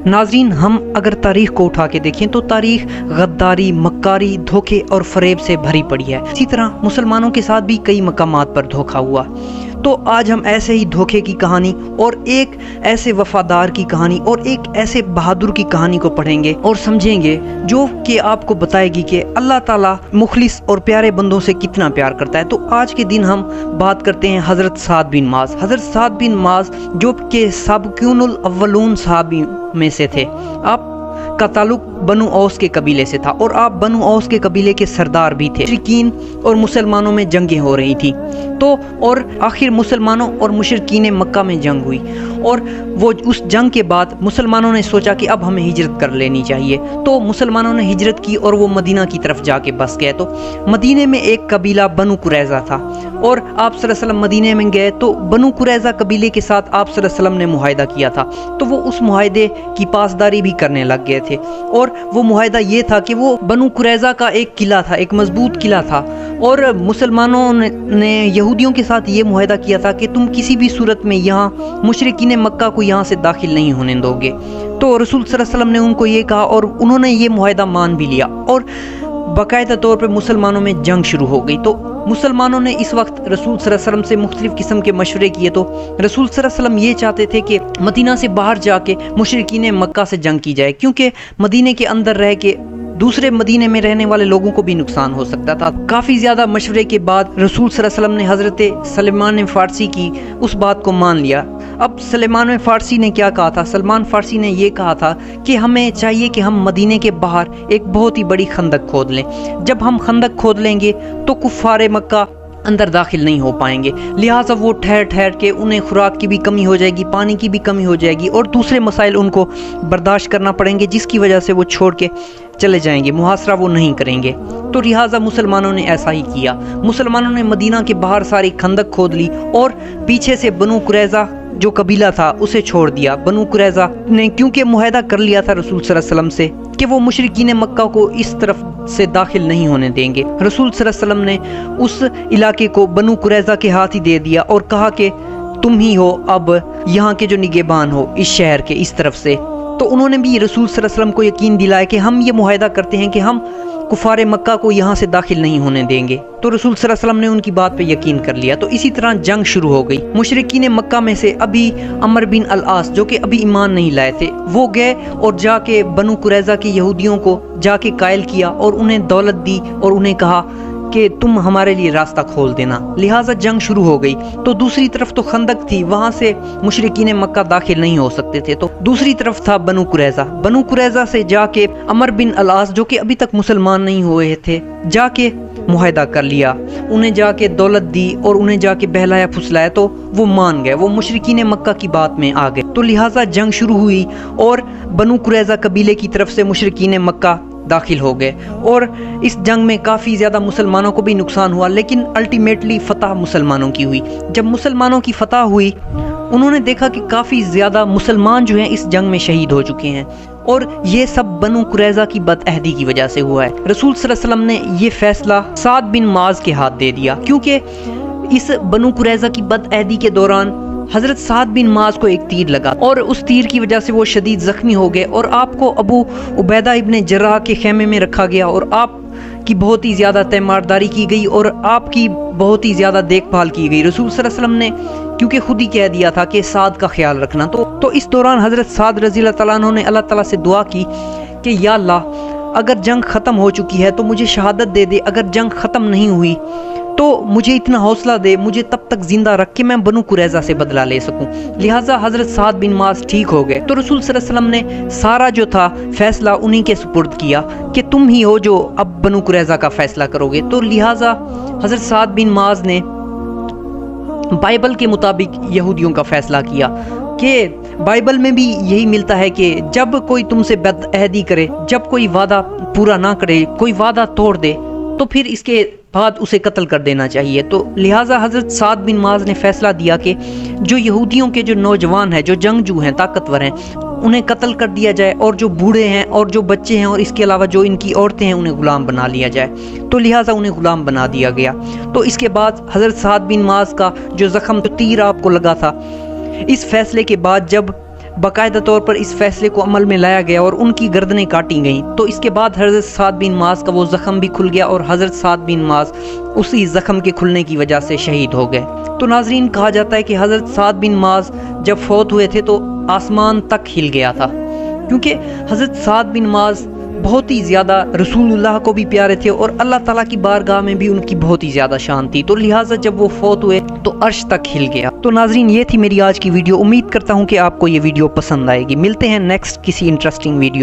ناظرین، ہم اگر تاریخ کو اٹھا کے دیکھیں تو تاریخ غداری، مکاری، دھوکے اور فریب سے بھری پڑی ہے۔ اسی طرح مسلمانوں کے ساتھ بھی کئی مقامات پر دھوکا ہوا۔ تو آج ہم ایسے ہی دھوکے کی کہانی اور ایک ایسے وفادار کی کہانی اور ایک ایسے بہادر کی کہانی کو پڑھیں گے اور سمجھیں گے، جو کہ آپ کو بتائے گی کہ اللہ تعالیٰ مخلص اور پیارے بندوں سے کتنا پیار کرتا ہے۔ تو آج کے دن ہم بات کرتے ہیں حضرت سعد بن معاذ۔ حضرت سعد بن معاذ جو کہ سابقون الاولون صحابی میں سے تھے۔ آپ کا تعلق بنو اوس کے قبیلے سے تھا اور آپ بنو اوس کے قبیلے کے سردار بھی تھے۔ مشرکین اور مسلمانوں میں جنگیں ہو رہی تھی، تو اور آخر مسلمانوں اور مشرکین مکہ میں جنگ ہوئی، اور وہ اس جنگ کے بعد مسلمانوں نے سوچا کہ اب ہمیں ہجرت کر لینی چاہیے۔ تو مسلمانوں نے ہجرت کی اور وہ مدینہ کی طرف جا کے بس گئے۔ تو مدینے میں ایک قبیلہ بنو قریظہ تھا، اور آپ صلی اللہ علیہ وسلم مدینے میں گئے تو بنو قریظہ قبیلے کے ساتھ آپ صلی اللہ علیہ وسلم نے معاہدہ کیا تھا۔ تو وہ اس معاہدے کی پاسداری بھی کرنے لگ گئے تھے، اور وہ معاہدہ یہ تھا کہ وہ بنو قریظہ کا ایک قلعہ تھا، ایک مضبوط قلعہ تھا، اور مسلمانوں نے یہودیوں کے ساتھ یہ معاہدہ کیا تھا کہ تم کسی بھی صورت میں یہاں مشرکین مکہ کو یہاں سے داخل نہیں ہونے دو گے۔ تو رسول صلی اللہ علیہ وسلم نے ان کو یہ کہا، اور انہوں نے یہ معاہدہ مان بھی لیا، اور باقاعدہ طور پر مسلمانوں میں جنگ شروع ہو گئی۔ تو مسلمانوں نے اس وقت رسول صلی اللہ علیہ وسلم سے مختلف قسم کے مشورے کیے۔ تو رسول صلی اللہ علیہ وسلم یہ چاہتے تھے کہ مدینہ سے باہر جا کے مشرکین مکہ سے جنگ کی جائے، کیونکہ مدینے کے اندر رہ کے دوسرے مدینے میں رہنے والے لوگوں کو بھی نقصان ہو سکتا تھا۔ کافی زیادہ مشورے کے بعد رسول صلی اللہ علیہ وسلم نے حضرت سلمان فارسی کی اس بات کو مان لیا۔ اب سلمان فارسی نے کیا کہا تھا؟ سلمان فارسی نے یہ کہا تھا کہ ہمیں چاہیے کہ ہم مدینے کے باہر ایک بہت ہی بڑی خندق کھود لیں۔ جب ہم خندق کھود لیں گے تو کفار مکہ اندر داخل نہیں ہو پائیں گے، لہٰذا وہ ٹھہر ٹھہر کے انہیں خوراک کی بھی کمی ہو جائے گی، پانی کی بھی کمی ہو جائے گی، اور دوسرے مسائل ان کو برداشت کرنا پڑیں گے، جس کی وجہ سے وہ چھوڑ کے چلے جائیں گے، محاصرہ وہ نہیں کریں گے۔ تو لہٰذا مسلمانوں نے ایسا ہی کیا۔ مسلمانوں نے مدینہ کے باہر ساری خندق کھود لی، اور پیچھے سے بنو قریظہ جو قبیلہ تھا اسے چھوڑ دیا۔ بنو قریظہ نے کیونکہ معاہدہ کر لیا تھا رسول صلی اللہ علیہ وسلم سے کہ وہ مشرکین مکہ کو اس طرف سے داخل نہیں ہونے دیں گے، رسول صلی اللہ علیہ وسلم نے اس علاقے کو بنو قریظہ کے ہاتھ ہی دے دیا، اور کہا کہ تم ہی ہو اب یہاں کے جو نگہبان ہو اس شہر کے اس طرف سے۔ تو انہوں نے بھی رسول صلی اللہ علیہ وسلم کو یقین دلایا کہ ہم یہ معاہدہ کرتے ہیں کہ ہم کفار مکہ کو یہاں سے داخل نہیں ہونے دیں گے۔ تو رسول صلی اللہ علیہ وسلم نے ان کی بات پہ یقین کر لیا۔ تو اسی طرح جنگ شروع ہو گئی۔ مشرکین مکہ میں سے ابھی عمر بن العاص جو کہ ابھی ایمان نہیں لائے تھے، وہ گئے اور جا کے بنو قریظہ کے یہودیوں کو جا کے قائل کیا، اور انہیں دولت دی، اور انہیں کہا کہ تم ہمارے لیے راستہ کھول دینا، لہٰذا جنگ شروع ہو گئی۔ تو دوسری طرف تو خندق تھی، وہاں سے مشرکین مکہ داخل نہیں ہو سکتے تھے۔ تو دوسری طرف تھا بنو قریظہ۔ بنو قریظہ سے جا کے عمر بن العاص جو کہ ابھی تک مسلمان نہیں ہوئے تھے، جا کے معاہدہ کر لیا، انہیں جا کے دولت دی اور انہیں جا کے بہلایا پھسلایا، تو وہ مان گئے، وہ مشرکین مکہ کی بات میں آ گئے۔ تو لہٰذا جنگ شروع ہوئی، اور بنو قریظہ قبیلے کی طرف سے مشرکین مکہ داخل ہو گئے، اور اس جنگ میں کافی زیادہ مسلمانوں کو بھی نقصان ہوا، لیکن الٹیمیٹلی فتح مسلمانوں کی ہوئی۔ جب مسلمانوں کی فتح ہوئی، انہوں نے دیکھا کہ کافی زیادہ مسلمان جو ہیں اس جنگ میں شہید ہو چکے ہیں، اور یہ سب بنو قریظہ کی بد عہدی کی وجہ سے ہوا ہے۔ رسول صلی اللہ علیہ وسلم نے یہ فیصلہ سعد بن معاذ کے ہاتھ دے دیا، کیونکہ اس بنو قریظہ کی بد عہدی کے دوران حضرت سعد بن معاذ کو ایک تیر لگا، اور اس تیر کی وجہ سے وہ شدید زخمی ہو گئے، اور آپ کو ابو عبیدہ ابن جراح کے خیمے میں رکھا گیا، اور آپ کی بہت ہی زیادہ تیمارداری کی گئی، اور آپ کی بہت ہی زیادہ دیکھ بھال کی گئی۔ رسول صلی اللہ علیہ وسلم نے کیونکہ خود ہی کہہ دیا تھا کہ سعد کا خیال رکھنا، تو اس دوران حضرت سعد رضی اللہ تعالیٰ عنہ نے اللہ تعالیٰ سے دعا کی کہ یا اللہ، اگر جنگ ختم ہو چکی ہے تو مجھے شہادت دے دے، اگر جنگ ختم نہیں ہوئی تو مجھے اتنا حوصلہ دے، مجھے تب تک زندہ رکھ کے میں بنو قریظہ سے بدلہ لے سکوں۔ لہٰذا حضرت سعد بن معاذ ٹھیک ہو گئے۔ تو رسول صلی اللہ علیہ وسلم نے سارا جو تھا فیصلہ انہی کے سپرد کیا کہ تم ہی ہو جو اب بنو قریظہ کا فیصلہ کرو گے۔ تو لہٰذا حضرت سعد بن معاذ نے بائبل کے مطابق یہودیوں کا فیصلہ کیا، کہ بائبل میں بھی یہی ملتا ہے کہ جب کوئی تم سے بد عہدی کرے، جب کوئی وعدہ پورا نہ کرے، کوئی وعدہ توڑ دے، تو پھر اس کے بعد اسے قتل کر دینا چاہیے۔ تو لہٰذا حضرت سعد بن معاذ نے فیصلہ دیا کہ جو یہودیوں کے جو نوجوان ہیں، جو جنگجو ہیں، طاقتور ہیں، انہیں قتل کر دیا جائے، اور جو بوڑھے ہیں اور جو بچے ہیں اور اس کے علاوہ جو ان کی عورتیں ہیں انہیں غلام بنا لیا جائے۔ تو لہٰذا انہیں غلام بنا دیا گیا۔ تو اس کے بعد حضرت سعد بن معاذ کا جو زخم، جو تیر آپ کو لگا تھا، اس فیصلے کے بعد جب باقاعدہ طور پر اس فیصلے کو عمل میں لایا گیا اور ان کی گردنیں کاٹی گئیں۔ تو اس کے بعد حضرت سعد بن معاذ کا وہ زخم بھی کھل گیا اور حضرت سعد بن معاذ اسی زخم کے کھلنے کی وجہ سے شہید ہو گئے۔ تو ناظرین، کہا جاتا ہے کہ حضرت سعد بن معاذ جب فوت ہوئے تھے تو آسمان تک ہل گیا تھا، کیونکہ حضرت سعد بن معاذ بہت ہی زیادہ رسول اللہ کو بھی پیارے تھے اور اللہ تعالیٰ کی بارگاہ میں بھی ان کی بہت ہی زیادہ شان تھی، تو لہٰذا جب وہ فوت ہوئے تو عرش تک ہل گیا۔ تو ناظرین، یہ تھی میری آج کی ویڈیو۔ امید کرتا ہوں کہ آپ کو یہ ویڈیو پسند آئے گی۔ ملتے ہیں نیکسٹ کسی انٹرسٹنگ ویڈیو